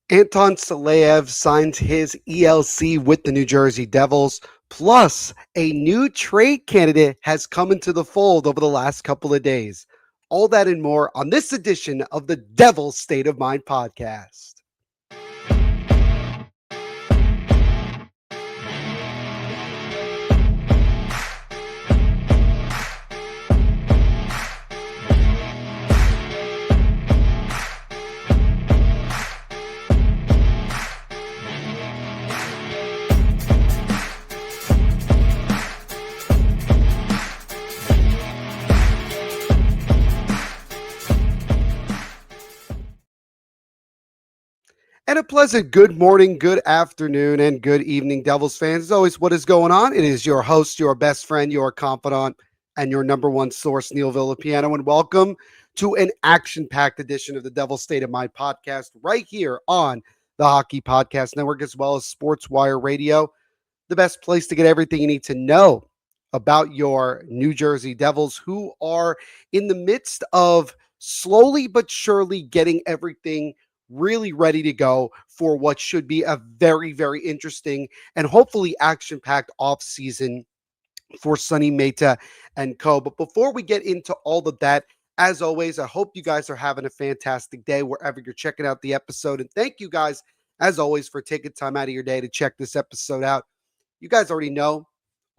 Anton Silayev signs his ELC with the New Jersey Devils. Plus, a new trade candidate has come into the fold over the last couple of days. All that and more on this edition of the Devil's State of Mind podcast. And a pleasant good morning, good afternoon, and good evening, Devils fans. As always, what is going on? It is your host, your best friend, your confidant, and your number one source, Neil Villapiano. And welcome to an action-packed edition of the Devil's State of Mind podcast right here on the Hockey Podcast Network, as well as Sports Wire Radio, the best place to get everything you need to know about your New Jersey Devils, who are in the midst of slowly but surely getting everything really ready to go for what should be a very, very interesting and hopefully action-packed offseason for Sonny Mehta and co. But before we get into all of that, as always, I hope you guys are having a fantastic day wherever you're checking out the episode. And thank you guys, as always, for taking time out of your day to check this episode out. You guys already know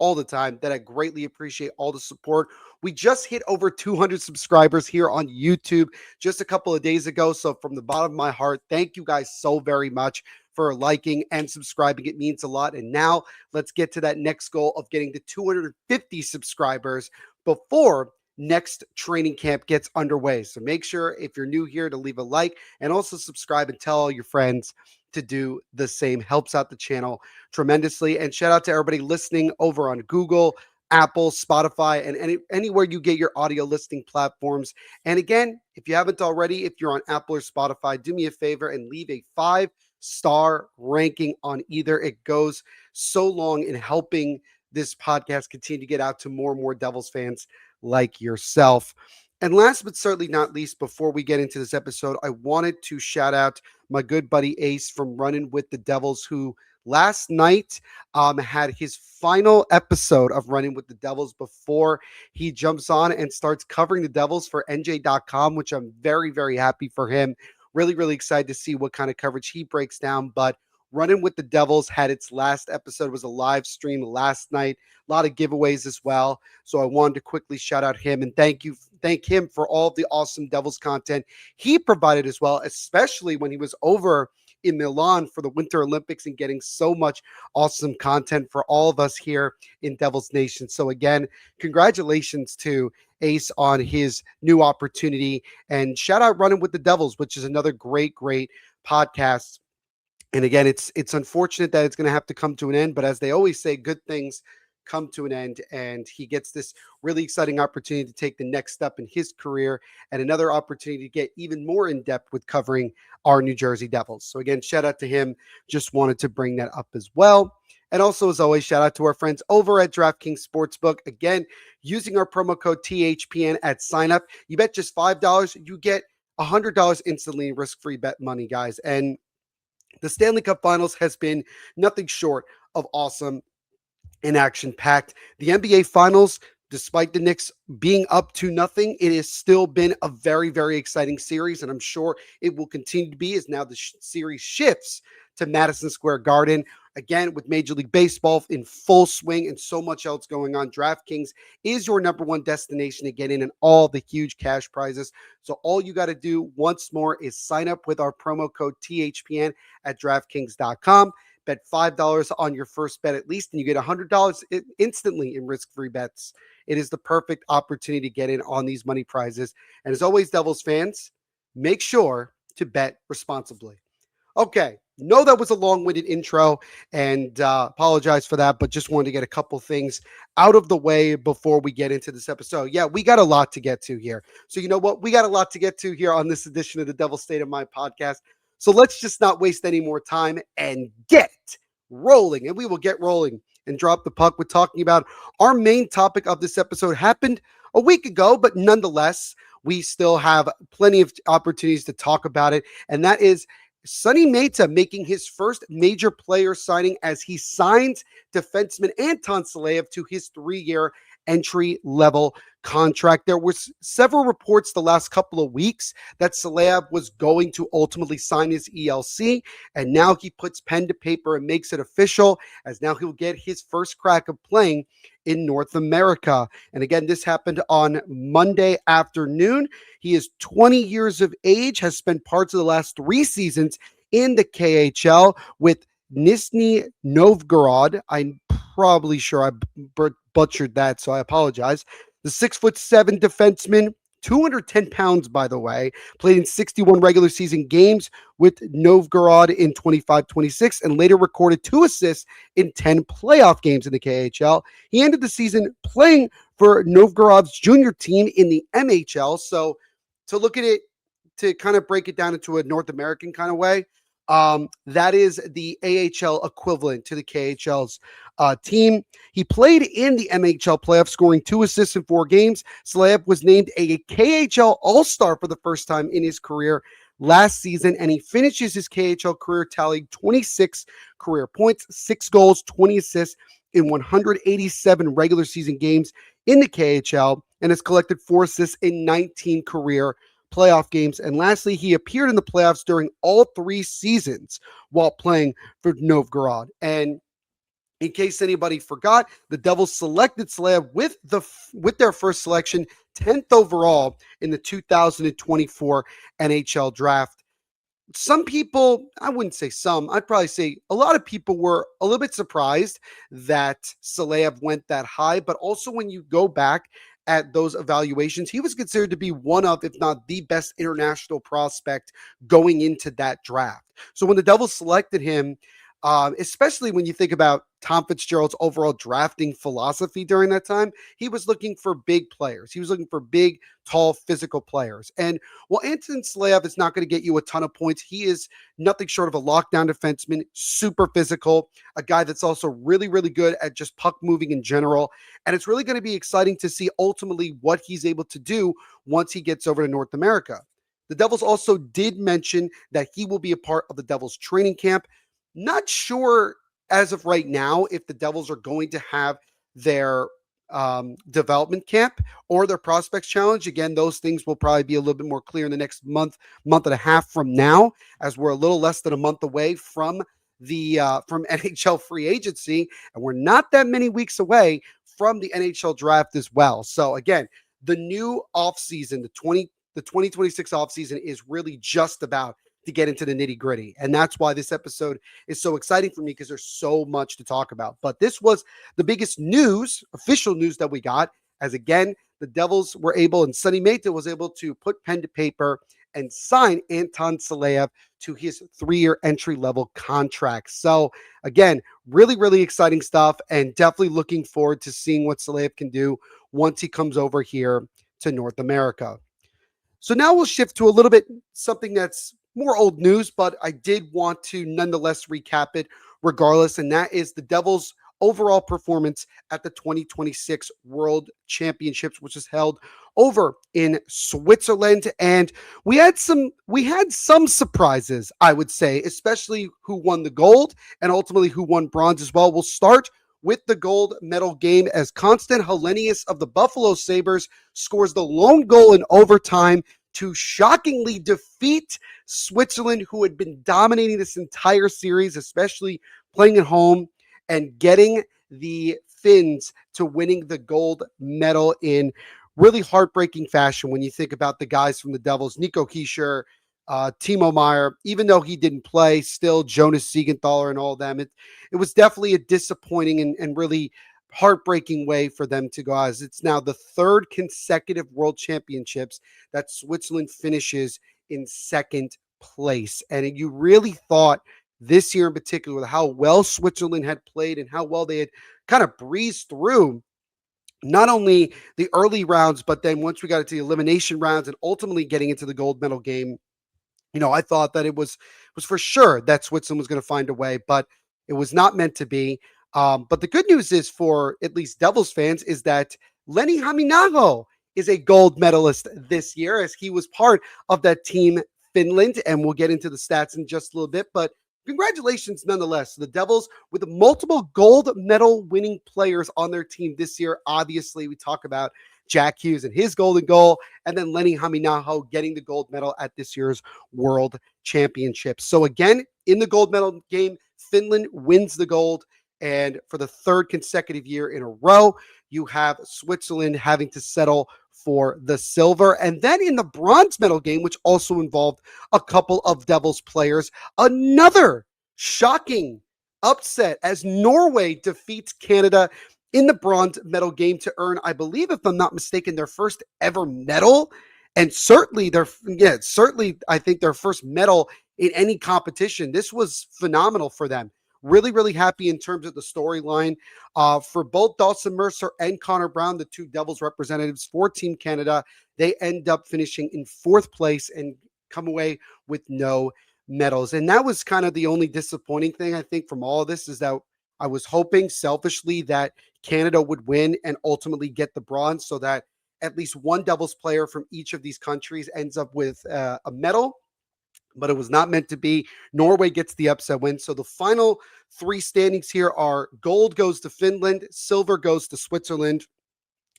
all the time that I greatly appreciate all the support. We just hit over 200 subscribers here on YouTube just a couple of days ago. So from the bottom of my heart, thank you guys so very much for liking and subscribing. It means a lot. And now let's get to that next goal of getting to 250 subscribers before next training camp gets underway. So make sure, if you're new here, to leave a like and also subscribe and tell all your friends to do the same. Helps out the channel tremendously. And shout out to everybody listening over on Google, Apple, Spotify, and anywhere you get your audio listening platforms. And again, if you haven't already, if you're on Apple or Spotify, do me a favor and leave a 5-star ranking on either. It goes so long in helping this podcast continue to get out to more and more Devils fans like yourself. And last but certainly not least, before we get into this episode, I wanted to shout out my good buddy Ace from Running with the Devils, who last night had his final episode of Running with the Devils before he jumps on and starts covering the Devils for NJ.com, which I'm very, very happy for him. Really, really excited to see what kind of coverage he breaks down. But Running with the Devils had its last episode, was a live stream last night. A lot of giveaways as well. So I wanted to quickly shout out him and thank him for all of the awesome Devils content he provided as well, especially when he was over in Milan for the Winter Olympics and getting so much awesome content for all of us here in Devils Nation. So again, congratulations to Ace on his new opportunity, and shout out Running with the Devils, which is another great, great podcast. And again, it's unfortunate that it's going to have to come to an end, but as they always say, good things come to an end, and he gets this really exciting opportunity to take the next step in his career and another opportunity to get even more in depth with covering our New Jersey Devils. So again, shout out to him. Just wanted to bring that up as well. And also, as always, shout out to our friends over at DraftKings Sportsbook. Again, using our promo code THPN at sign up, you bet just $5, you get $100 instantly in risk-free bet money, guys. And the Stanley Cup Finals has been nothing short of awesome and action-packed. The NBA Finals, despite the Knicks being up to nothing, it has still been a very, very exciting series, and I'm sure it will continue to be as now the series shifts to Madison Square Garden. Again, with Major League Baseball in full swing and so much else going on, DraftKings is your number one destination to get in and all the huge cash prizes. So all you got to do once more is sign up with our promo code THPN at DraftKings.com. Bet $5 on your first bet at least, and you get $100 instantly in risk-free bets. It is the perfect opportunity to get in on these money prizes. And as always, Devils fans, make sure to bet responsibly. Okay, know that was a long-winded intro, and apologize for that, but just wanted to get a couple things out of the way before we get into this episode. Yeah, we got a lot to get to here. So you know what? We got a lot to get to here on this edition of the Devil's State of Mind podcast. So let's just not waste any more time and get rolling. And we will get rolling and drop the puck with talking about our main topic of this episode. Happened a week ago, but nonetheless, we still have plenty of opportunities to talk about it. And that is Sonny Mehta making his first major player signing as he signs defenseman Anton Silayev to his 3-year entry-level contract. There was several reports the last couple of weeks that Silayev was going to ultimately sign his ELC, and now he puts pen to paper and makes it official, as now he'll get his first crack of playing in North America. And again, this happened on Monday afternoon. He is 20 years of age, has spent parts of the last 3 seasons in the KHL with Nizhny Novgorod. I'm probably sure I butchered that, so I apologize. The 6'7" defenseman, 210 pounds, by the way, played in 61 regular season games with Novgorod in 25-26 and later recorded 2 assists in 10 playoff games in the KHL. He ended the season playing for Novgorod's junior team in the MHL. So to look at it, to kind of break it down into a North American kind of way, that is the AHL equivalent to the KHL's team. He played in the MHL playoffs, scoring 2 assists in 4 games. Silayev was named a KHL All-Star for the first time in his career last season, and he finishes his KHL career tallying 26 career points, 6 goals, 20 assists in 187 regular season games in the KHL, and has collected 4 assists in 19 career playoff games. And lastly, he appeared in the playoffs during all 3 seasons while playing for Novgorod. And in case anybody forgot, the Devils selected Silayev with their first selection, 10th overall in the 2024 NHL draft. Some people, I wouldn't say some, I'd probably say a lot of people were a little bit surprised that Silayev went that high, but also when you go back at those evaluations, he was considered to be one of, if not the best international prospect going into that draft. So when the Devils selected him, especially when you think about Tom Fitzgerald's overall drafting philosophy during that time, he was looking for big players. He was looking for big, tall, physical players. And while Anton Silayev is not going to get you a ton of points, he is nothing short of a lockdown defenseman, super physical, a guy that's also really, really good at just puck moving in general. And it's really going to be exciting to see ultimately what he's able to do once he gets over to North America. The Devils also did mention that he will be a part of the Devils training camp. Not sure as of right now if the Devils are going to have their development camp or their prospects challenge. Again, those things will probably be a little bit more clear in the next month and a half from now, as we're a little less than a month away from the from NHL free agency, and we're not that many weeks away from the NHL draft as well. So again, the new offseason, the 2026 offseason is really just about to get into the nitty gritty. And that's why this episode is so exciting for me, because there's so much to talk about. But this was the biggest news, official news that we got, as again, the Devils were able, and Sonny Mehta was able to put pen to paper and sign Anton Silayev to his 3-year entry-level contract. So again, really, really exciting stuff, and definitely looking forward to seeing what Silayev can do once he comes over here to North America. So now we'll shift to a little bit something that's more old news, but I did want to nonetheless recap it regardless, and that is the Devils' overall performance at the 2026 World Championships, which was held over in Switzerland. And we had some surprises, I would say, especially who won the gold and ultimately who won bronze as well. We'll start with the gold medal game, as Constant Hellenius of the Buffalo Sabres scores the lone goal in overtime to shockingly defeat Switzerland, who had been dominating this entire series, especially playing at home, and getting the Finns to winning the gold medal in really heartbreaking fashion when you think about the guys from the Devils, Nico Hischier, Timo Meier. Even though he didn't play, still Jonas Siegenthaler and all of them. It was definitely a disappointing and really heartbreaking way for them to go, as it's now the 3rd consecutive World Championships that Switzerland finishes in 2nd place. And you really thought this year in particular, with how well Switzerland had played and how well they had kind of breezed through not only the early rounds, but then once we got into the elimination rounds and ultimately getting into the gold medal game, you know, I thought that it was for sure that Switzerland was going to find a way, but it was not meant to be. But the good news is, for at least Devils fans, is that Lenny Haminaho is a gold medalist this year, as he was part of that Team Finland, and we'll get into the stats in just a little bit. But congratulations nonetheless. The Devils with multiple gold medal winning players on their team this year. Obviously, we talk about Jack Hughes and his golden goal, and then Lenny Haminaho getting the gold medal at this year's World Championships. So again, in the gold medal game, Finland wins the gold. And for the third consecutive year in a row, you have Switzerland having to settle for the silver. And then in the bronze medal game, which also involved a couple of Devils players, another shocking upset as Norway defeats Canada in the bronze medal game to earn, I believe, if I'm not mistaken, their first ever medal. And certainly I think their first medal in any competition. This was phenomenal for them. Really, really happy in terms of the storyline for both Dawson Mercer and Connor Brown, the two Devils representatives for Team Canada. They end up finishing in fourth place and come away with no medals. And that was kind of the only disappointing thing, I think, from all of this, is that I was hoping selfishly that Canada would win and ultimately get the bronze, so that at least one Devils player from each of these countries ends up with a medal. But it was not meant to be. Norway gets the upset win. So the final three standings here are: gold goes to Finland, silver goes to Switzerland,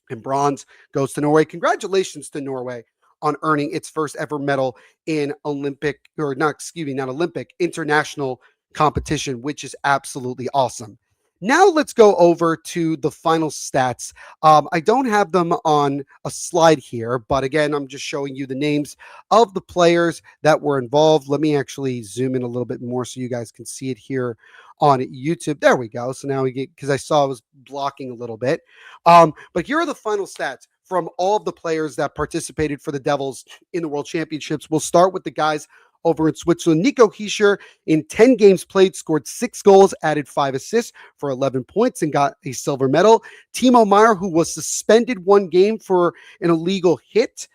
and bronze goes to Norway. Congratulations to Norway on earning its first ever medal in not Olympic, international competition, which is absolutely awesome. Now let's go over to the final stats. I don't have them on a slide here, but again, I'm just showing you the names of the players that were involved. Let me actually zoom in a little bit more so you guys can see it here on YouTube. There we go. So now we get, because I saw it was blocking a little bit. But here are the final stats from all of the players that participated for the Devils in the World Championships. We'll start with the guys over in Switzerland. Nico Hischier, in 10 games played, scored 6 goals, added 5 assists for 11 points, and got a silver medal. Timo Meier, who was suspended 1 game for an illegal hit,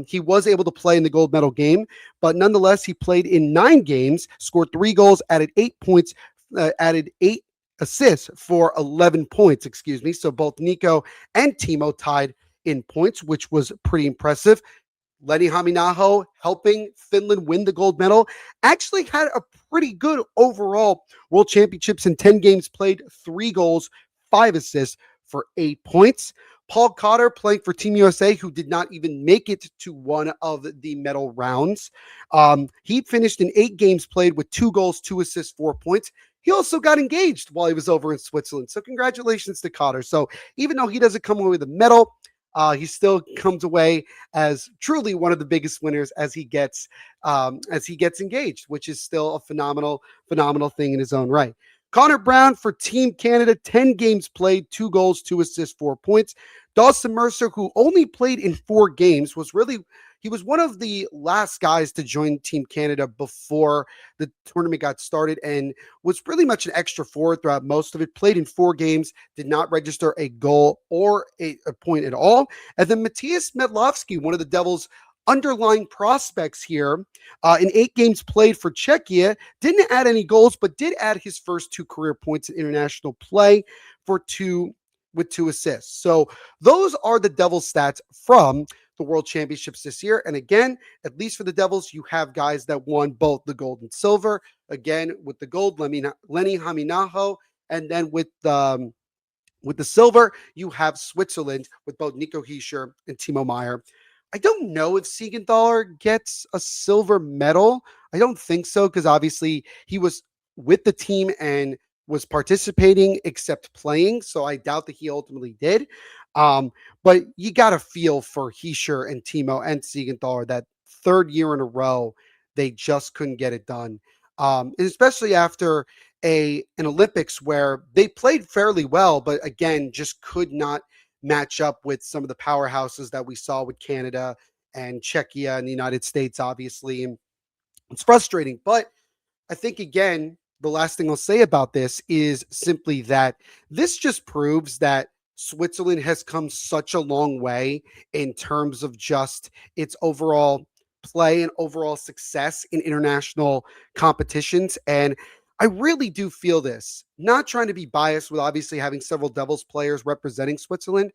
he was able to play in the gold medal game, but nonetheless, he played in 9 games, scored 3 goals, added 8 points, added 8 assists for 11 points, So both Nico and Timo tied in points, which was pretty impressive. Lenny Haminaho, helping Finland win the gold medal, actually had a pretty good overall World Championships. In 10 games played, 3 goals, 5 assists for 8 points. Paul Cotter, playing for Team USA, who did not even make it to one of the medal rounds. He finished in 8 games played with 2 goals, 2 assists, 4 points. He also got engaged while he was over in Switzerland. So congratulations to Cotter. So even though he doesn't come away with a medal, he still comes away as truly one of the biggest winners as he gets engaged, which is still a phenomenal thing in his own right. Connor Brown for Team Canada, 10 games played, 2 goals, 2 assists, 4 points. Dawson Mercer, who only played in 4 games, he was one of the last guys to join Team Canada before the tournament got started, and was pretty much an extra forward throughout most of it. Played in 4 games, did not register a goal or a point at all. And then Matthias Medlovsky, one of the Devils' underlying prospects here, in 8 games played for Czechia, didn't add any goals, but did add his first 2 career points in international play with 2 assists. So those are the Devils' stats from the World Championships this year. And again, at least for the Devils, you have guys that won both the gold and silver. Again, with the gold, Lenny Haminaho, and then with the silver, you have Switzerland with both Nico Hischier and Timo Meier. I don't know if Siegenthaler gets a silver medal. I don't think so, because obviously he was with the team and was participating except playing. So I doubt that he ultimately did. But you got to feel for Hischier and Timo and Siegenthaler that 3rd year in a row, they just couldn't get it done. And especially after an Olympics where they played fairly well, but again, just could not match up with some of the powerhouses that we saw with Canada and Czechia and the United States, obviously. And it's frustrating, but I think, again, the last thing I'll say about this is simply that this just proves that Switzerland has come such a long way in terms of just its overall play and overall success in international competitions. And I really do feel this, not trying to be biased with obviously having several Devils players representing Switzerland,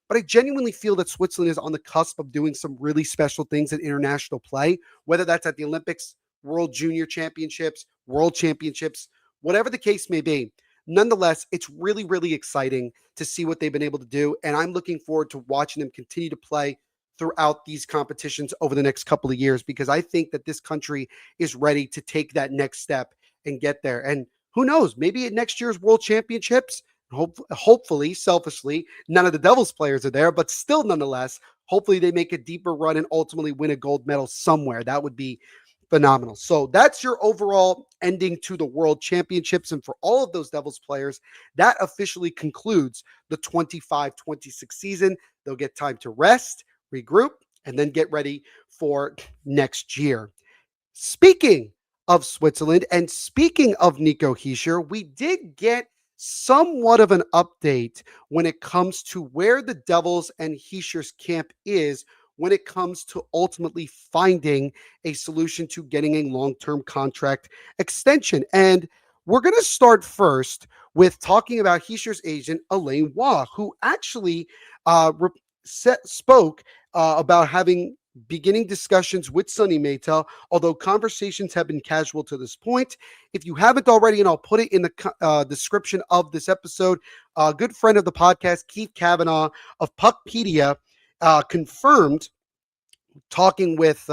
but I genuinely feel that Switzerland is on the cusp of doing some really special things in international play, whether that's at the Olympics, World Junior Championships, World Championships, whatever the case may be. Nonetheless, it's really, really exciting to see what they've been able to do. And I'm looking forward to watching them continue to play throughout these competitions over the next couple of years, because I think that this country is ready to take that next step and get there. And who knows, maybe at next year's World Championships, hopefully, selfishly, none of the Devils players are there, but still, nonetheless, hopefully they make a deeper run and ultimately win a gold medal somewhere. That would be phenomenal. So that's your overall ending to the World Championships. And for all of those Devils players, that officially concludes the 25-26 season. They'll get time to rest, regroup, and then get ready for next year. Speaking of Switzerland and speaking of Nico Hischier, we did get somewhat of an update when it comes to where the Devils and Hischier's camp is when it comes to ultimately finding a solution to getting a long-term contract extension. And we're going to start first with talking about Hischier's agent, Alain Waugh, who actually spoke about having beginning discussions with Sonny Mehta, although conversations have been casual to this point. If you haven't already, and I'll put it in the description of this episode, a good friend of the podcast, Keith Kavanaugh of Puckpedia, confirmed, talking with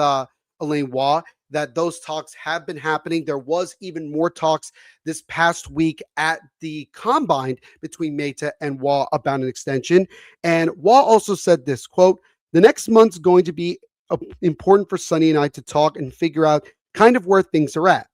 Alain Waugh, that those talks have been happening. There was even more talks this past week at the Combine between Mehta and Waugh about an extension. And Waugh also said this, quote, "The next month's going to be important for Sonny and I to talk and figure out kind of where things are at.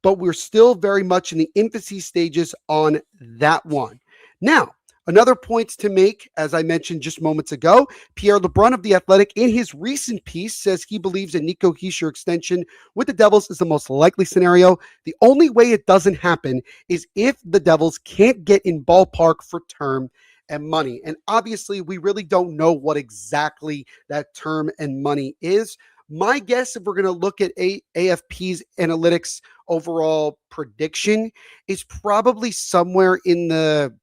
But we're still very much in the infancy stages on that one." Now, another point to make, as I mentioned just moments ago, Pierre LeBrun of The Athletic, in his recent piece, says he believes a Nico Hischier extension with the Devils is the most likely scenario. The only way it doesn't happen is if the Devils can't get in ballpark for term and money. And obviously, we really don't know what exactly that term and money is. My guess, if we're going to look at AFP's analytics overall prediction, is probably somewhere in the,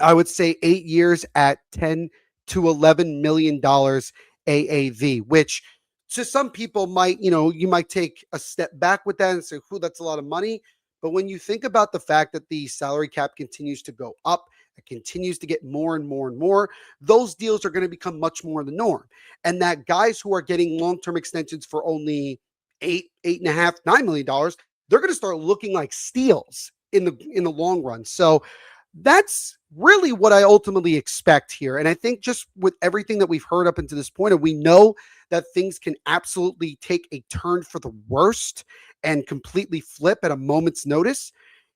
I would say, 8 years at $10 to $11 million AAV, which to some people might, you might take a step back with that and say, that's a lot of money. But when you think about the fact that the salary cap continues to go up, it continues to get more and more and more, those deals are going to become much more the norm. And that guys who are getting long-term extensions for only $8.5, $9 million, they're going to start looking like steals in the long run. So that's really what I ultimately expect here. And I think just with everything that we've heard up until this point, and we know that things can absolutely take a turn for the worst and completely flip at a moment's notice,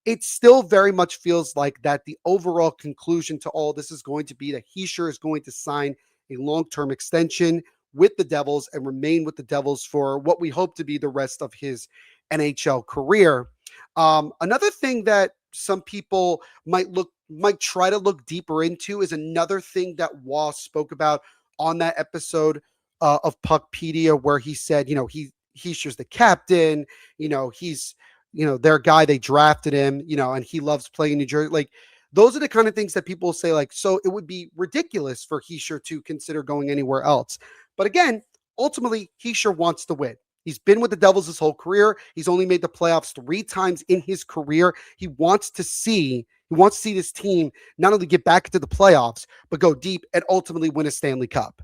it still very much feels like that the overall conclusion to all this is going to be that Hischier is going to sign a long-term extension with the Devils and remain with the Devils for what we hope to be the rest of his NHL career. Another thing that some people might try to look deeper into is another thing that Waugh spoke about on that episode of Puckpedia, where he said, Hischier's the captain, he's their guy, they drafted him, and he loves playing in New Jersey. Like, those are the kind of things that people say, like, so it would be ridiculous for Hischier to consider going anywhere else. But again, ultimately, Hischier wants to win. He's been with the Devils his whole career. He's only made the playoffs 3 times in his career. He wants to see this team not only get back into the playoffs, but go deep and ultimately win a Stanley Cup.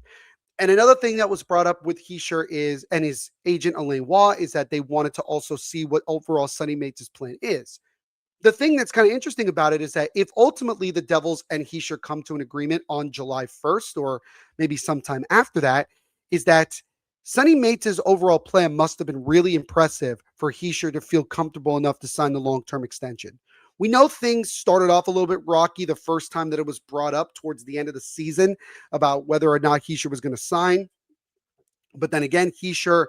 And another thing that was brought up with Hischier and his agent Alain Waugh is that they wanted to also see what overall Sonny Mehta's plan is. The thing that's kind of interesting about it is that if ultimately the Devils and Hischier come to an agreement on July 1st, or maybe sometime after that, is that Sonny Mehta's overall plan must have been really impressive for Hischier to feel comfortable enough to sign the long-term extension. We know things started off a little bit rocky the first time that it was brought up towards the end of the season about whether or not Hischier was going to sign. But then again, Hischier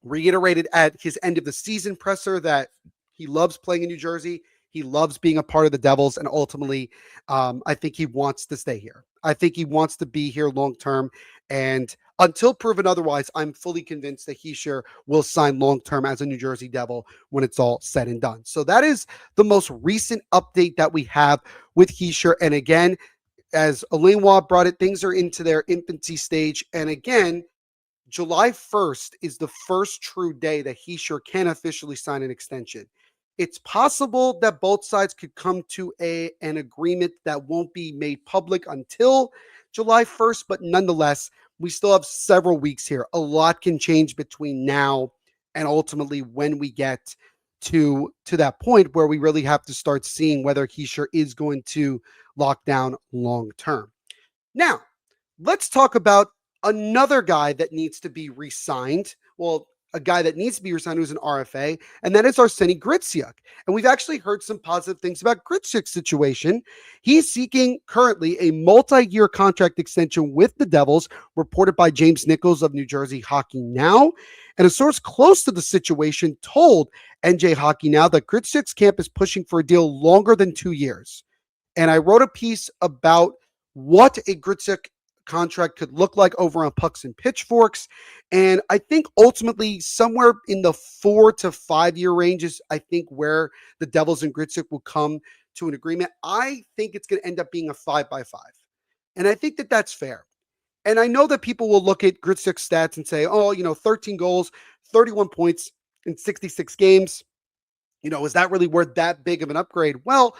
reiterated at his end of the season presser that he loves playing in New Jersey. He loves being a part of the Devils. And ultimately, I think he wants to stay here. I think he wants to be here long-term. And until proven otherwise, I'm fully convinced that Hischier will sign long-term as a New Jersey Devil when it's all said and done. So that is the most recent update that we have with Hischier. And again, as Elaine Watt brought it, things are into their infancy stage. And again, July 1st is the first true day that Hischier can officially sign an extension. It's possible that both sides could come to an agreement that won't be made public until July 1st, but nonetheless, we still have several weeks here. A lot can change between now and ultimately when we get to that point where we really have to start seeing whether Hischier is going to lock down long term. Now, let's talk about another guy that needs to be re-signed. Well, a guy that needs to be re-signed who's an RFA, and that is Arseny Gritsyuk. And we've actually heard some positive things about Gritsyuk's situation. He's seeking currently a multi-year contract extension with the Devils, reported by James Nichols of New Jersey Hockey Now. And a source close to the situation told NJ Hockey Now that Gritsyuk's camp is pushing for a deal longer than 2 years. And I wrote a piece about what a Gritsyuk contract could look like over on Pucks and Pitchforks. And I think ultimately somewhere in the 4 to 5 year range is, I think, where the Devils and Gritsyuk will come to an agreement. I think it's going to end up being a 5x5. And I think that that's fair. And I know that people will look at Gritsyuk's stats and say, oh, 13 goals, 31 points in 66 games. Is that really worth that big of an upgrade? Well,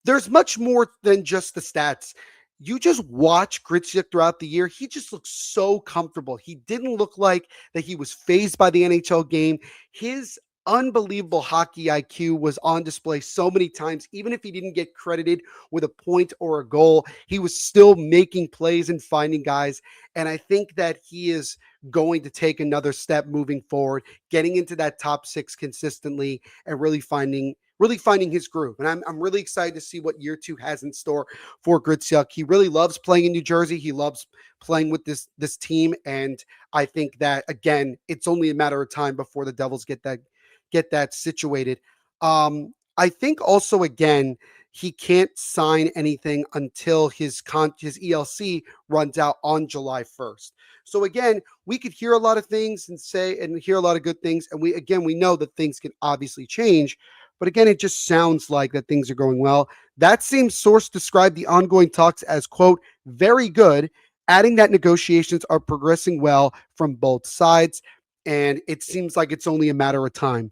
there's much more than just the stats. You just watch Gritsyuk throughout the year. He just looks so comfortable. He didn't look like that he was fazed by the NHL game. His unbelievable hockey IQ was on display so many times. Even if he didn't get credited with a point or a goal, he was still making plays and finding guys. And I think that he is going to take another step moving forward, getting into that top 6 consistently and really finding his groove. And I'm really excited to see what year 2 has in store for Gritsyuk. He really loves playing in New Jersey. He loves playing with this team. And I think that, again, it's only a matter of time before the Devils get that situated. I think also, again, he can't sign anything until his ELC runs out on July 1st. So again, we could hear a lot of things and hear a lot of good things. And we know that things can obviously change. But again, it just sounds like that things are going well. That same source described the ongoing talks as, quote, very good, adding that negotiations are progressing well from both sides. And it seems like it's only a matter of time.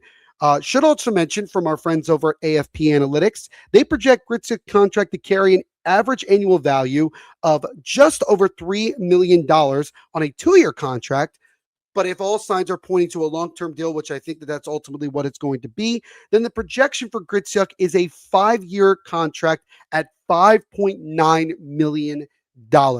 Should also mention from our friends over at AFP Analytics, they project Gritsyuk's contract to carry an average annual value of just over $3 million on a 2-year contract. But if all signs are pointing to a long-term deal, which I think that's ultimately what it's going to be, then the projection for Gritsyuk is a 5-year contract at $5.9 million.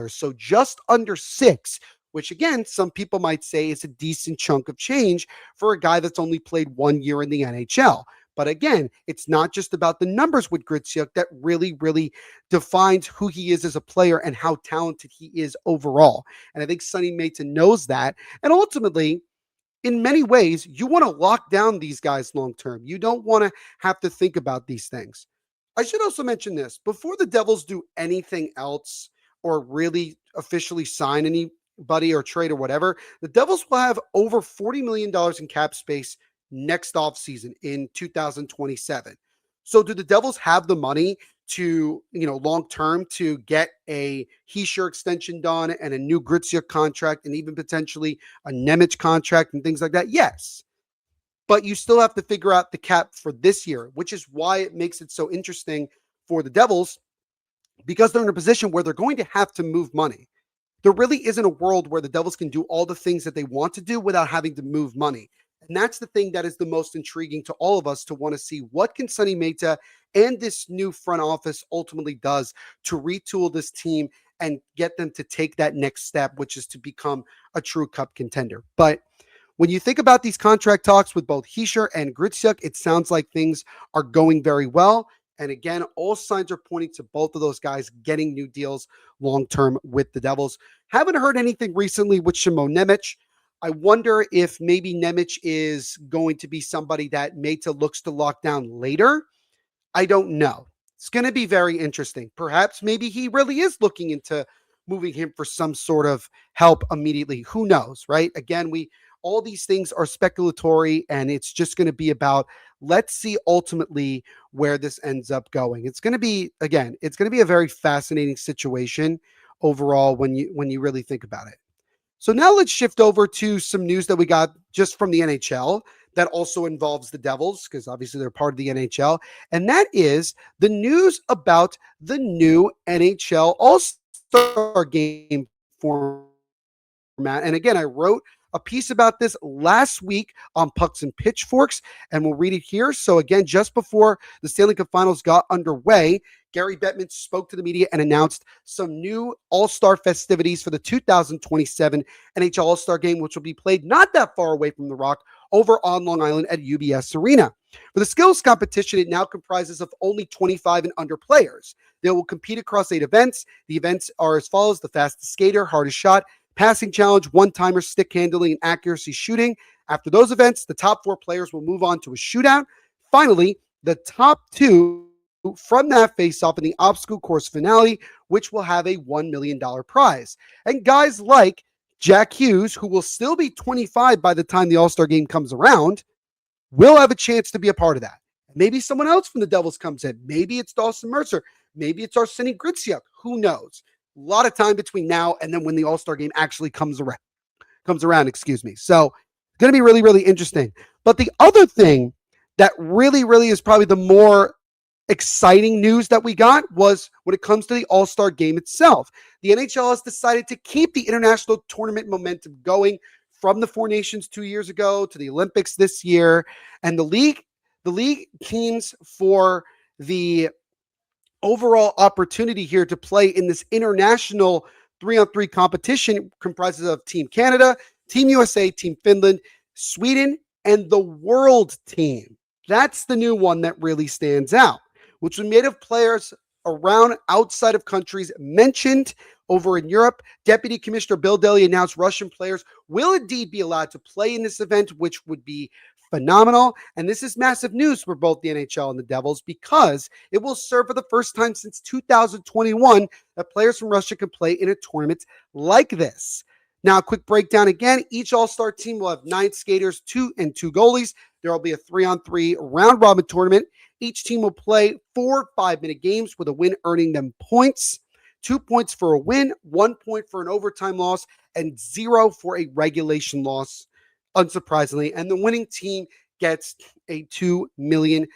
So just under 6, which again, some people might say is a decent chunk of change for a guy that's only played 1 year in the NHL. But again, it's not just about the numbers with Gritsyuk that really, really defines who he is as a player and how talented he is overall. And I think Sonny Mehta knows that. And ultimately, in many ways, you want to lock down these guys long term. You don't want to have to think about these things. I should also mention this. Before the Devils do anything else or really officially sign anybody or trade or whatever, the Devils will have over $40 million in cap space next offseason in 2027. So do the Devils have the money to, long term to get a Hischier extension done and a new Gritsyuk contract and even potentially a Nemec contract and things like that? Yes. But you still have to figure out the cap for this year, which is why it makes it so interesting for the Devils, because they're in a position where they're going to have to move money. There really isn't a world where the Devils can do all the things that they want to do without having to move money. And that's the thing that is the most intriguing to all of us, to want to see what can Sonny Mehta and this new front office ultimately does to retool this team and get them to take that next step, which is to become a true cup contender. But when you think about these contract talks with both Hischier and Gritsyuk, it sounds like things are going very well. And again, all signs are pointing to both of those guys getting new deals long-term with the Devils. Haven't heard anything recently with Shimon Nemec. I wonder if maybe Nemec is going to be somebody that Mehta looks to lock down later. I don't know. It's going to be very interesting. Perhaps maybe he really is looking into moving him for some sort of help immediately. Who knows, right? Again, we all these things are speculatory, and it's just going to be about, let's see ultimately where this ends up going. It's going to be, again, it's going to be a very fascinating situation overall when you really think about it. So now let's shift over to some news that we got just from the NHL that also involves the Devils, because obviously they're part of the NHL. And that is the news about the new NHL All-Star Game format. And again, I wrote a piece about this last week on Pucks and Pitchforks, and we'll read it here. So again, just before the Stanley Cup Finals got underway, Gary Bettman spoke to the media and announced some new All-Star festivities for the 2027 NHL All-Star Game, which will be played not that far away from the Rock, over on Long Island at UBS Arena. For the skills competition, it now comprises of only 25 and under players. They will compete across 8 events. The events are as follows: the fastest skater, hardest shot, passing challenge, one-timer, stick handling, and accuracy shooting. After those events, the top 4 players will move on to a shootout. Finally, the top 2 from that face-off in the obstacle course finale, which will have a $1 million prize. And guys like Jack Hughes, who will still be 25 by the time the All-Star Game comes around, will have a chance to be a part of that. Maybe someone else from the Devils comes in. Maybe it's Dawson Mercer. Maybe it's Arseny Gritsyuk. Who knows? A lot of time between now and then when the All-Star Game actually comes around. So it's going to be really, really interesting. But the other thing that really, really is probably the more exciting news that we got was when it comes to the All-Star Game itself. The NHL has decided to keep the international tournament momentum going from the Four Nations 2 years ago to the Olympics this year. And the league teams for the overall opportunity here to play in this international 3-on-3 competition comprises of Team Canada, Team USA, Team Finland, Sweden, and the World Team. That's the new one that really stands out, which was made of players around outside of countries mentioned over in Europe. Deputy Commissioner Bill Daly announced Russian players will indeed be allowed to play in this event, which would be phenomenal. And this is massive news for both the NHL and the Devils, because it will serve for the first time since 2021 that players from Russia can play in a tournament like this. Now, a quick breakdown again. Each All-Star team will have 9 skaters, 2 goalies. There will be a 3-on-3 round-robin tournament. Each team will play 4 5-minute games with a win earning them points. 2 points for a win, 1 point for an overtime loss, and 0 for a regulation loss, unsurprisingly. And the winning team gets a $2 million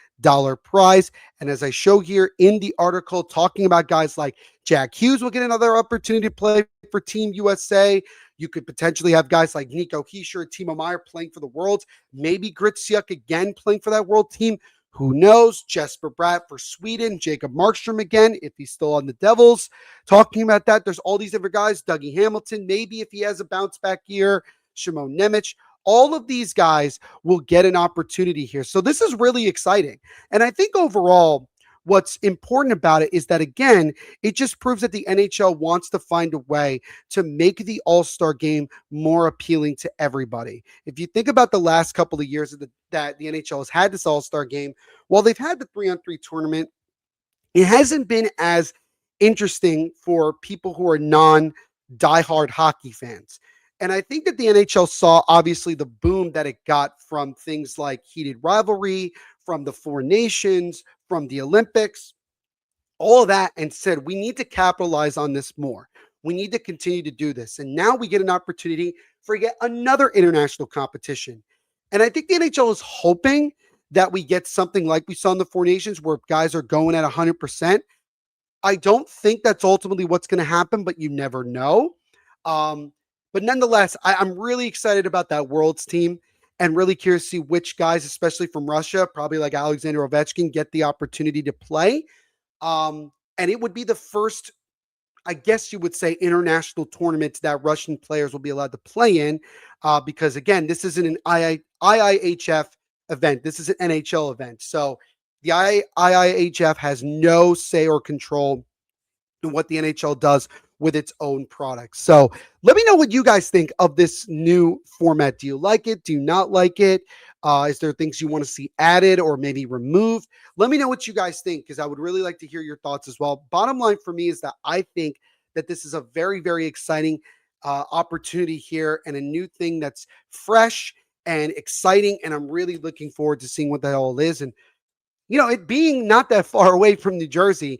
prize. And as I show here in the article, talking about guys like Jack Hughes will get another opportunity to play for Team USA. You could potentially have guys like Nico, Hischier, Timo Meier playing for the World. Maybe Gritsyuk again playing for that World team. Who knows? Jesper Bratt for Sweden. Jacob Markstrom again, if he's still on the Devils. Talking about that, there's all these different guys. Dougie Hamilton, maybe if he has a bounce back year. Shimon Nemec. All of these guys will get an opportunity here. So this is really exciting. And I think overall, what's important about it is that, again, it just proves that the NHL wants to find a way to make the All-Star Game more appealing to everybody. If you think about the last couple of years that the NHL has had this All-Star Game, while they've had the 3-on-3 tournament, it hasn't been as interesting for people who are non-diehard hockey fans. And I think that the NHL saw, obviously, the boom that it got from things like heated rivalry, from the Four Nations, from the Olympics, all of that, and said, we need to capitalize on this more. We need to continue to do this. And now we get an opportunity for yet another international competition. And I think the NHL is hoping that we get something like we saw in the Four Nations, where guys are going at 100%. I don't think that's ultimately what's going to happen, but you never know. But nonetheless, I'm really excited about that Worlds team, and really curious to see which guys, especially from Russia, probably like Alexander Ovechkin, get the opportunity to play. And it would be the first, I guess you would say, international tournament that Russian players will be allowed to play in, because, again, this isn't an IIHF event. This is an NHL event. So the IIHF has no say or control in what the NHL does with its own products. So let me know what you guys think of this new format. Do you like it? Do you not like it? Is there things you want to see added or maybe removed? Let me know what you guys think, because I would really like to hear your thoughts as well. Bottom line for me is that I think that this is a very, very exciting opportunity here and a new thing that's fresh and exciting. And I'm really looking forward to seeing what that all is. And, it being not that far away from New Jersey,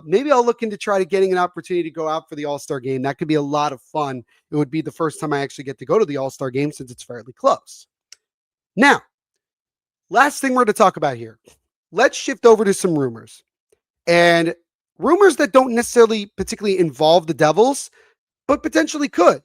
maybe I'll look into try to getting an opportunity to go out for the All-Star game. That could be a lot of fun. It would be the first time I actually get to go to the All-Star game since it's fairly close. Now, last thing we're going to talk about here. Let's shift over to some rumors. And rumors that don't necessarily particularly involve the Devils, but potentially could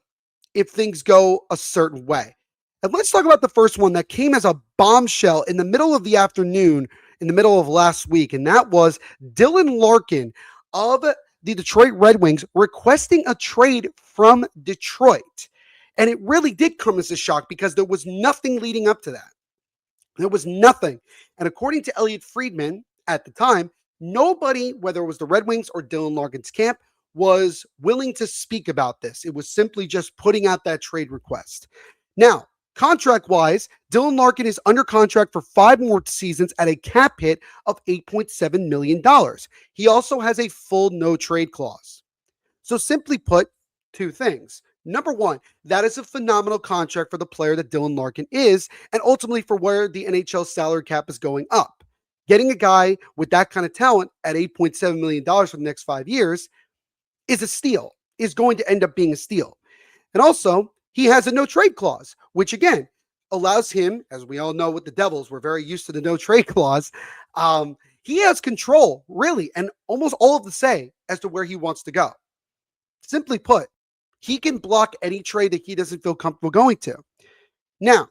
if things go a certain way. And let's talk about the first one that came as a bombshell in the middle of the afternoon, in the middle of last week, and that was Dylan Larkin of the Detroit Red Wings requesting a trade from Detroit. And it really did come as a shock because there was nothing leading up to that. There was nothing. And according to Elliot Friedman at the time, nobody, whether it was the Red Wings or Dylan Larkin's camp, was willing to speak about this. It was simply just putting out that trade request. Now, contract-wise, Dylan Larkin is under contract for 5 more seasons at a cap hit of $8.7 million. He also has a full no-trade clause. So simply put, 2 things. Number one, that is a phenomenal contract for the player that Dylan Larkin is, and ultimately for where the NHL salary cap is going up. Getting a guy with that kind of talent at $8.7 million for the next 5 years is a steal, is going to end up being a steal. And also, he has a no-trade clause, which again, allows him, as we all know with the Devils, we're very used to the no-trade clause. He has control, really, and almost all of the say as to where he wants to go. Simply put, he can block any trade that he doesn't feel comfortable going to. Now,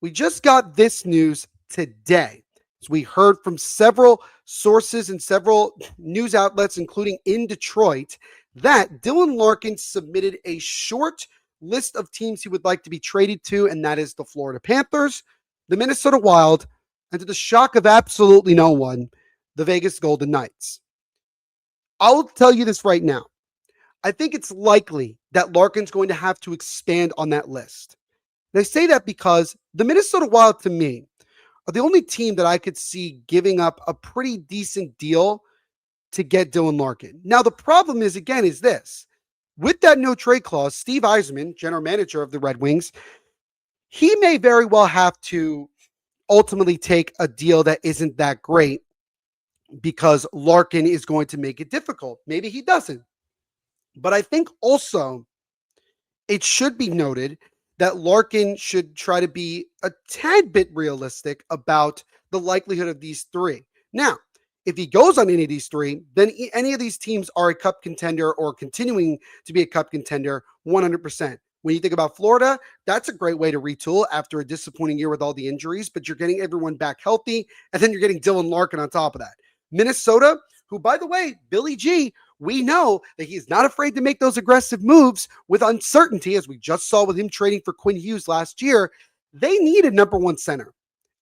we just got this news today. So we heard from several sources and several news outlets, including in Detroit, that Dylan Larkin submitted a short list of teams he would like to be traded to, and that is the Florida Panthers, the Minnesota Wild, and to the shock of absolutely no one, the Vegas Golden Knights. I'll tell you this right now. I think it's likely that Larkin's going to have to expand on that list. And I say that because the Minnesota Wild, to me, are the only team that I could see giving up a pretty decent deal to get Dylan Larkin. Now, the problem is, again, is this. With that no trade clause, Steve Yzerman, general manager of the Red Wings, he may very well have to ultimately take a deal that isn't that great because Larkin is going to make it difficult. Maybe he doesn't. But I think also it should be noted that Larkin should try to be a tad bit realistic about the likelihood of these 3. Now, if he goes on any of these 3, then any of these teams are a cup contender or continuing to be a cup contender 100%. When you think about Florida, that's a great way to retool after a disappointing year with all the injuries, but you're getting everyone back healthy, and then you're getting Dylan Larkin on top of that. Minnesota, who, by the way, Billy G, we know that he's not afraid to make those aggressive moves with uncertainty, as we just saw with him trading for Quinn Hughes last year. They need a number 1 center,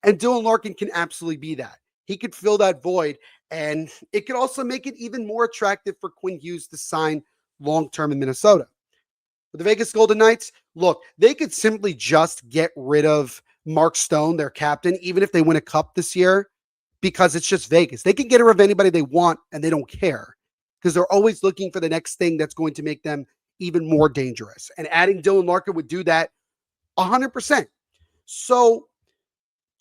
and Dylan Larkin can absolutely be that. He could fill that void, and it could also make it even more attractive for Quinn Hughes to sign long-term in Minnesota. With the Vegas Golden Knights, look, they could simply just get rid of Mark Stone, their captain, even if they win a cup this year, because it's just Vegas. They can get rid of anybody they want, and they don't care because they're always looking for the next thing that's going to make them even more dangerous. And adding Dylan Larkin would do that 100%. So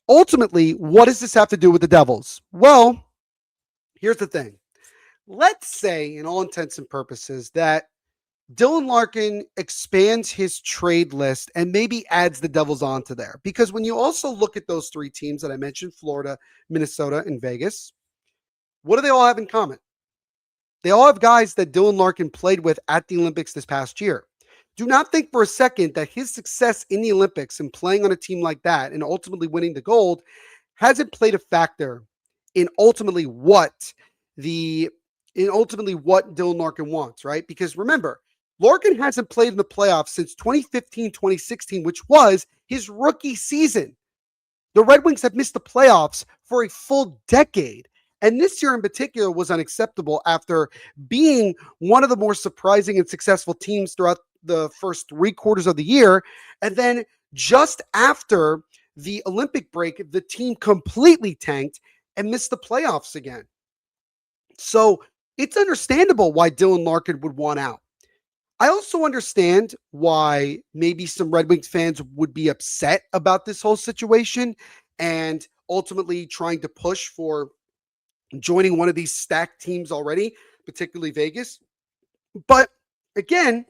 ultimately, what does this have to do with the Devils? Well, here's the thing. Let's say, in all intents and purposes, that Dylan Larkin expands his trade list and maybe adds the Devils onto there. Because when you also look at those 3 teams that I mentioned, Florida, Minnesota, and Vegas, what do they all have in common? They all have guys that Dylan Larkin played with at the Olympics this past year. Do not think for a second that his success in the Olympics and playing on a team like that and ultimately winning the gold hasn't played a factor in ultimately what Dylan Larkin wants, right? Because remember, Larkin hasn't played in the playoffs since 2015, 2016, which was his rookie season. The Red Wings have missed the playoffs for a full decade. And this year in particular was unacceptable after being one of the more surprising and successful teams throughout the first 3 quarters of the year. And then just after the Olympic break, the team completely tanked and missed the playoffs again. So it's understandable why Dylan Larkin would want out. I also understand why maybe some Red Wings fans would be upset about this whole situation and ultimately trying to push for joining one of these stacked teams already, particularly Vegas. But again,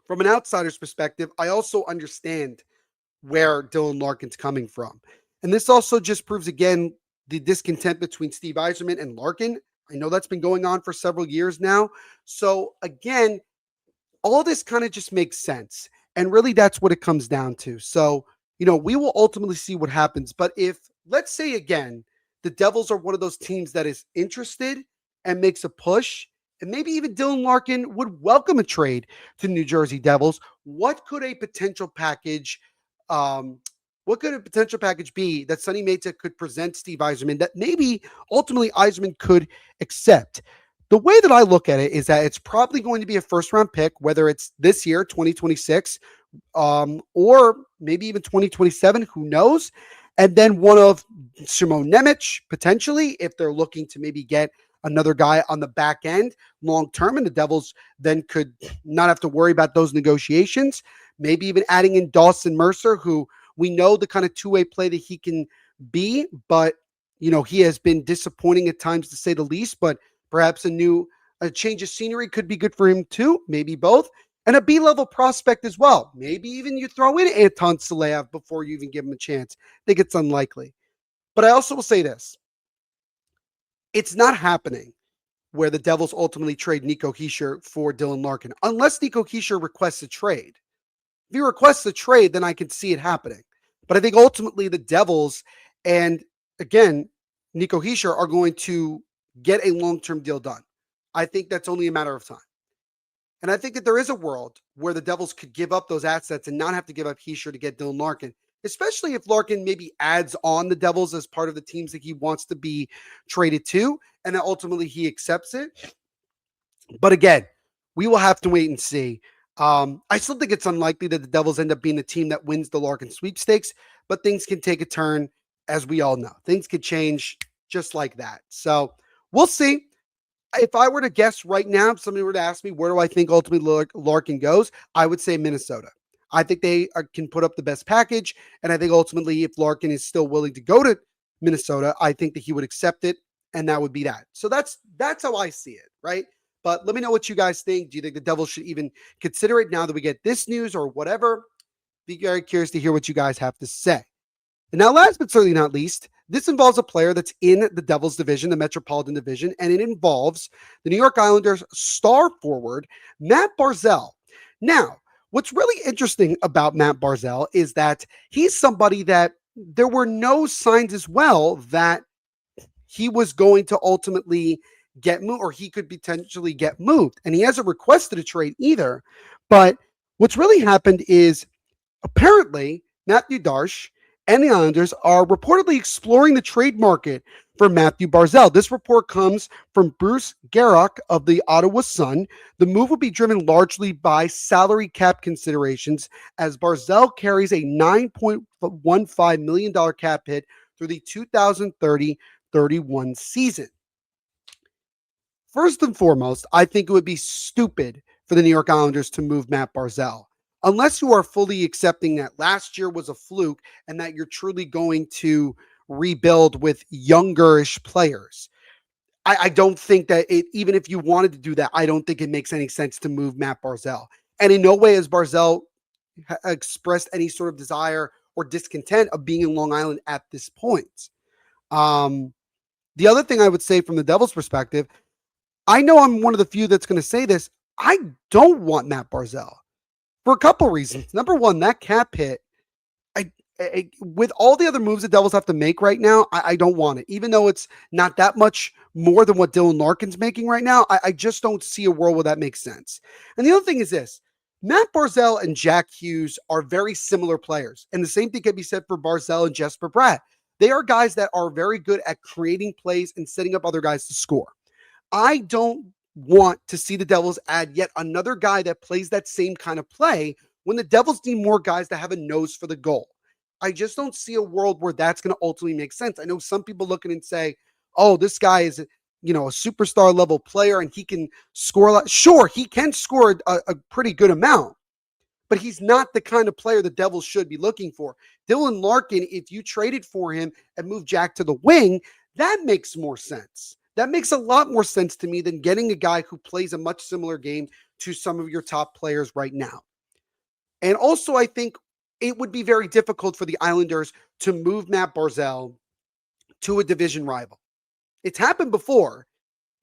from an outsider's perspective, I also understand where Dylan Larkin's coming from. And this also just proves again the discontent between Steve Yzerman and Larkin. I know that's been going on for several years now. So again, all this kind of just makes sense. And really, that's what it comes down to. So, we will ultimately see what happens. But if, let's say again, the Devils are one of those teams that is interested and makes a push, and maybe even Dylan Larkin would welcome a trade to New Jersey Devils, what could a potential package um, what could a potential package be that Sonny Mehta could present Steve Yzerman that maybe ultimately Yzerman could accept? The way that I look at it is that it's probably going to be a first round pick, whether it's this year, 2026, or maybe even 2027, who knows? And then one of Simon Nemec, potentially, if they're looking to maybe get another guy on the back end long term, and the Devils then could not have to worry about those negotiations. Maybe even adding in Dawson Mercer, who we know the kind of two-way play that he can be, but he has been disappointing at times to say the least, but perhaps a change of scenery could be good for him too, maybe both. And a B-level prospect as well. Maybe even you throw in Anton Silayev before you even give him a chance. I think it's unlikely. But I also will say this. It's not happening where the Devils ultimately trade Nico Hischier for Dylan Larkin, unless Nico Hischier requests a trade. If he requests a trade, then I can see it happening. But I think ultimately the Devils and, again, Nico Hischier are going to get a long-term deal done. I think that's only a matter of time. And I think that there is a world where the Devils could give up those assets and not have to give up Hischier to get Dylan Larkin, especially if Larkin maybe adds on the Devils as part of the teams that he wants to be traded to, and that ultimately he accepts it. But again, we will have to wait and see. I still think it's unlikely that the Devils end up being the team that wins the Larkin sweepstakes, but things can take a turn, as we all know. Things could change just like that. So we'll see. If I were to guess right now, if somebody were to ask me where do I think ultimately Larkin goes, I would say Minnesota. I think they can put up the best package, and I think ultimately if Larkin is still willing to go to Minnesota, I think that he would accept it, and that would be that. So that's how I see it, right? But let me know what you guys think. Do you think the Devils should even consider it now that we get this news or whatever? Be very curious to hear what you guys have to say. And now, last but certainly not least, this involves a player that's in the Devils division, the Metropolitan Division, and it involves the New York Islanders star forward, Matt Barzal. Now, what's really interesting about Matt Barzal is that he's somebody that there were no signs as well that he was going to ultimately get moved or he could potentially get moved. And he hasn't requested a trade either. But what's really happened is apparently Matthew Darche and the Islanders are reportedly exploring the trade market for Matthew Barzal. This report comes from Bruce Garrock of the Ottawa Sun. The move will be driven largely by salary cap considerations as Barzal carries a $9.15 million cap hit through the 2030-31 season. First and foremost, I think it would be stupid for the New York Islanders to move Matt Barzal. Unless you are fully accepting that last year was a fluke and that you're truly going to rebuild with youngerish players. I don't think that even if you wanted to do that, I don't think it makes any sense to move Matt Barzal. And in no way has Barzal expressed any sort of desire or discontent of being in Long Island at this point. The other thing I would say from the Devils' perspective, I know I'm one of the few that's going to say this. I don't want Matt Barzal. For a couple reasons. Number one, that cap hit, with all the other moves the Devils have to make right now, I don't want it. Even though it's not that much more than what Dylan Larkin's making right now, I just don't see a world where that makes sense. And the other thing is this. Matt Barzal and Jack Hughes are very similar players. And the same thing can be said for Barzal and Jesper Bratt. They are guys that are very good at creating plays and setting up other guys to score. I don't want to see the Devils add yet another guy that plays that same kind of play when the Devils need more guys that have a nose for the goal. I just don't see a world where that's going to ultimately make sense. I know some people look at it and say, oh, this guy is a superstar level player and he can score a lot. Sure, he can score a pretty good amount, but he's not the kind of player the Devils should be looking for. Dylan Larkin, if you traded for him and moved Jack to the wing, that makes more sense. That makes a lot more sense to me than getting a guy who plays a much similar game to some of your top players right now. And also, I think it would be very difficult for the Islanders to move Matt Barzal to a division rival. It's happened before,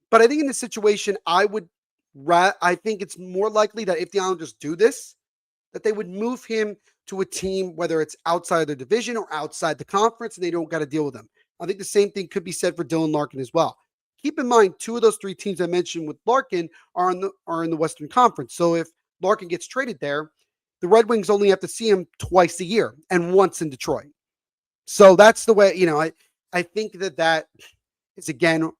but I think in this situation, I think it's more likely that if the Islanders do this, that they would move him to a team, whether it's outside of their division or outside the conference, and they don't got to deal with him. I think the same thing could be said for Dylan Larkin as well. Keep in mind, 2 of those 3 teams I mentioned with Larkin are in the Western Conference. So if Larkin gets traded there, the Red Wings only have to see him twice a year and once in Detroit. So that's the way, I think that is, again,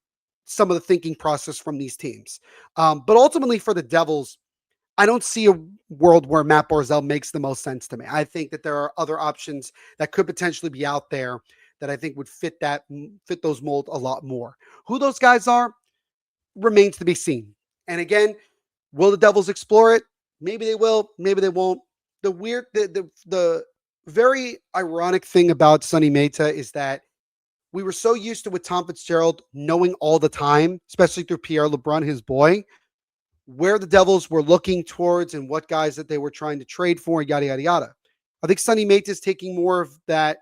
some of the thinking process from these teams. But ultimately for the Devils, I don't see a world where Matt Barzal makes the most sense to me. I think that there are other options that could potentially be out there that I think would fit those mold a lot more. Who those guys are remains to be seen. And again, will the Devils explore it? Maybe they will, maybe they won't. The very ironic thing about Sonny Mehta is that we were so used to with Tom Fitzgerald knowing all the time, especially through Pierre LeBrun, his boy, where the Devils were looking towards and what guys that they were trying to trade for, yada, yada, yada. I think Sonny Mehta is taking more of that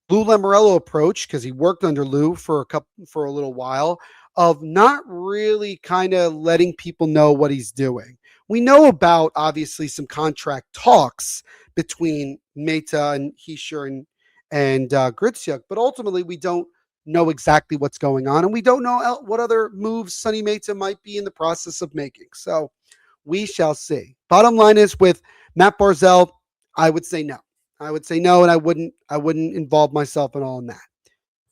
Lou Lamoriello approach, because he worked under Lou for a little while, of not really kind of letting people know what he's doing. We know about, obviously, some contract talks between Mehta and Hischier and Gritsyuk, but ultimately we don't know exactly what's going on, and we don't know what other moves Sonny Mehta might be in the process of making. So we shall see. Bottom line is, with Matt Barzal, I would say no. I would say no, and I wouldn't involve myself at all in that.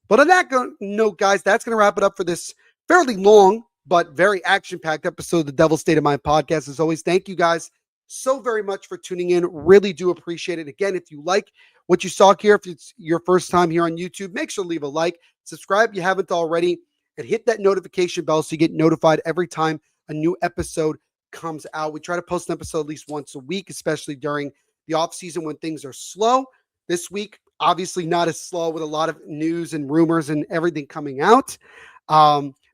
But on that note, guys, that's going to wrap it up for this fairly long but very action-packed episode of the Devil's State of Mind podcast. As always, thank you guys so very much for tuning in. Really do appreciate it. Again, if you like what you saw here, if it's your first time here on YouTube, make sure to leave a like, subscribe if you haven't already, and hit that notification bell so you get notified every time a new episode comes out. We try to post an episode at least once a week, especially during the off season when things are slow. This week, obviously not as slow, with a lot of news and rumors and everything coming out.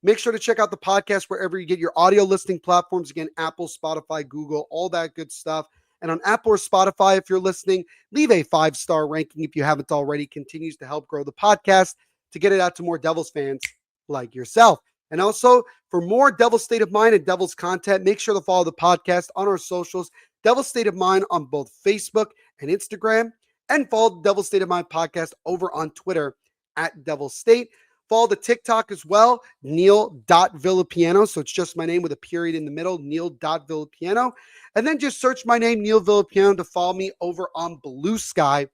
Make sure to check out the podcast wherever you get your audio listening platforms. Again, Apple, Spotify, Google, all that good stuff. And on Apple or Spotify, if you're listening, leave a 5-star ranking if you haven't already. Continues to help grow the podcast to get it out to more Devils fans like yourself. And also, for more Devil's State of Mind and Devils content, make sure to follow the podcast on our socials, Devil's State of Mind on both Facebook and Instagram, and follow the Devil's State of Mind podcast over on Twitter at Devil's State. Follow the TikTok as well, Neil.Villapiano. So it's just my name with a period in the middle, Neil.Villapiano. And then just search my name, Neil Villapiano, to follow me over on BlueSky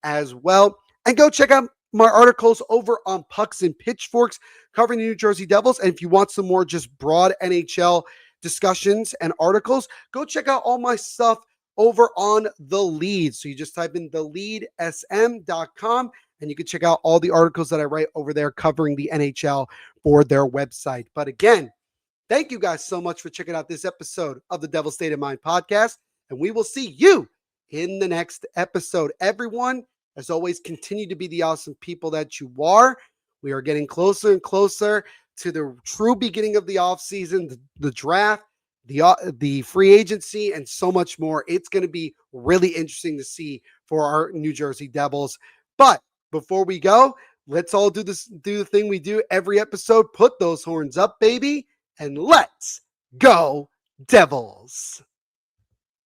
as well. And go check out my articles over on Pucks and Pitchforks covering the New Jersey Devils. And if you want some more just broad NHL discussions and articles, go check out all my stuff over on The Lead. So you just type in theleadsm.com and you can check out all the articles that I write over there covering the NHL for their website. But again, thank you guys so much for checking out this episode of the Devil's State of Mind podcast. And we will see you in the next episode. Everyone, as always, continue to be the awesome people that you are. We are getting closer and closer to the true beginning of the offseason, the draft, the free agency, and so much more. It's going to be really interesting to see for our New Jersey Devils. But before we go, let's all do the thing we do every episode. Put those horns up, baby, and let's go Devils.